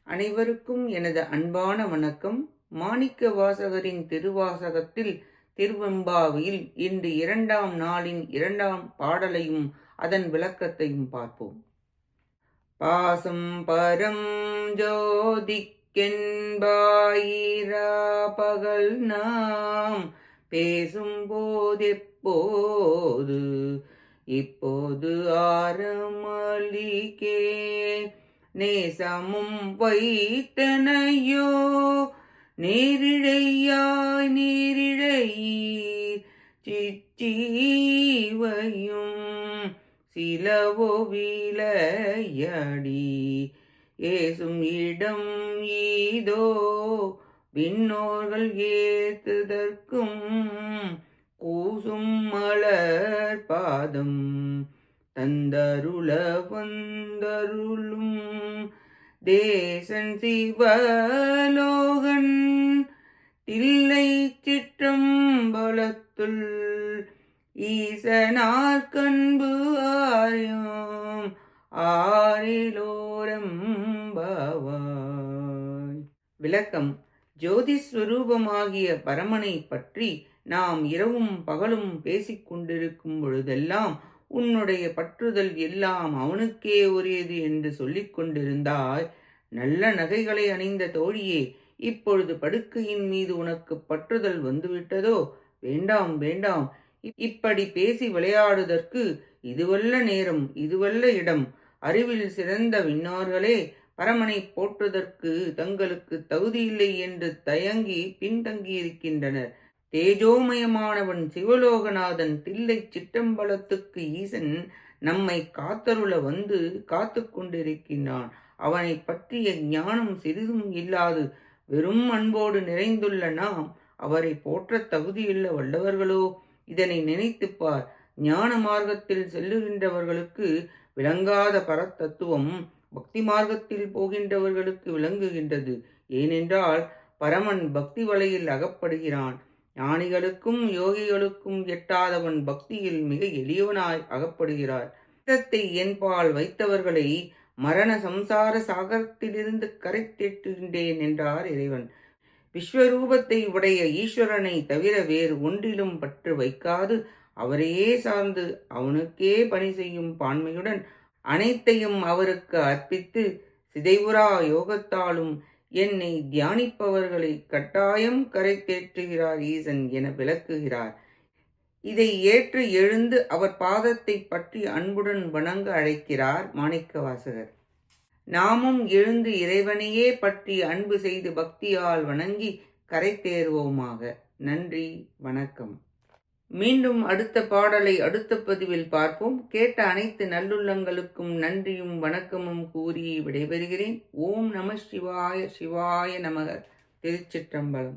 அனைவருக்கும் எனது அன்பான வணக்கம். மாணிக்க வாசகரின் திருவாசகத்தில் திருவெம்பாவையில் இன்று 2ஆம் நாளின் 2ஆம் பாடலையும் அதன் விளக்கத்தையும் பார்ப்போம். பாசம் பரம் ஜோதிக்கென்பாயிரா பகல் நாம் பேசும் போதெப்போது இப்போது ஆரமளிக்கே நேசமும் வைத்தனையோ நேரிழையாய் நேரிழையீர் சிற்றீவையும் சிலவோ விளையடி ஏசும் இடம் ஈதோ விண்ணோர்கள் ஏத்துதற்கும் கூசும் மலர் பாதம் தந்தருள வந்தருளும் தேசன் சிவலோகன் தில்லை சிற்றம்பலத்துள் ஈசனார் கண்பு ஆரியம் ஆரிலோரம்பவாய். விளக்கம். ஜோதிஸ்வரூபமாகிய பரமனை பற்றி நாம் இரவும் பகலும் பேசிக்கொண்டிருக்கும் பொழுதெல்லாம் உன்னுடைய பற்றுதல் எல்லாம் அவனுக்கே உரியது என்று சொல்லிக் கொண்டிருந்தாய். நல்ல நகைகளை அணிந்த தோழியே, இப்பொழுது படுக்கையின் மீது உனக்கு பற்றுதல் வந்துவிட்டதோ? வேண்டாம் வேண்டாம், இப்படி பேசி விளையாடுவதற்கு இதுவல்ல நேரம், இதுவல்ல இடம். அறிவில் சிறந்த விண்ணோர்களே பரமனை போற்றுவதற்கு தங்களுக்கு தகுதியில்லை என்று தயங்கி பின்தங்கியிருக்கின்றனர். தேஜோமயமானவன் சிவலோகநாதன் தில்லை சிற்றம்பலத்துக்கு ஈசன் நம்மை காத்தருள வந்து காத்து கொண்டிருக்கின்றான். அவனை பற்றிய ஞானம் சிறிதும் இல்லாது வெறும் அன்போடு நிறைந்துள்ள நாம் அவரை போற்ற தகுதியுள்ள வல்லவர்களோ? இதனை நினைத்துப்பார். ஞான மார்க்கத்தில் செல்லுகின்றவர்களுக்கு விளங்காத பரத்தத்துவம் பக்தி மார்க்கத்தில் போகின்றவர்களுக்கு விளங்குகின்றது. ஏனென்றால் பரமன் பக்தி வலையில் அகப்படுகிறான். ஞானிகளுக்கும் யோகிகளுக்கும் எட்டாதவன் பக்தியில் மிக எளியவனாய் அகப்படுகிறார். சித்தத்தை என்பால் வைத்தவர்களை மரண சம்சார சாகரத்திலிருந்து கரை தேற்றுகின்றேன் என்றார் இறைவன். விஸ்வரூபத்தை உடைய ஈஸ்வரனை தவிர வேறு ஒன்றிலும் பற்று வைக்காது அவரையே சார்ந்து அவனுக்கே பணி செய்யும் பான்மையுடன் அனைத்தையும் அவருக்கு அர்ப்பித்து சிதைவுறா யோகத்தாலும் என்னை தியானிப்பவர்களை கட்டாயம் கரை தேற்றுகிறார் ஈசன் என விளக்குகிறார். இதை ஏற்று எழுந்து அவர் பாதத்தை பற்றி அன்புடன் வணங்க அழைக்கிறார் மாணிக்கவாசகர். நாமும் எழுந்து இறைவனையே பற்றி அன்பு செய்து பக்தியால் வணங்கி கரை தேர்வோமாக. நன்றி, வணக்கம். மீண்டும் அடுத்த பாடலை அடுத்த பதிவில் பார்ப்போம். கேட்ட அனைத்து நல்லுள்ளங்களுக்கும் நன்றியும் வணக்கமும் கூறி விடைபெறுகிறேன். ஓம் நம சிவாய சிவாய நமக. திருச்சிற்றம்பலம்.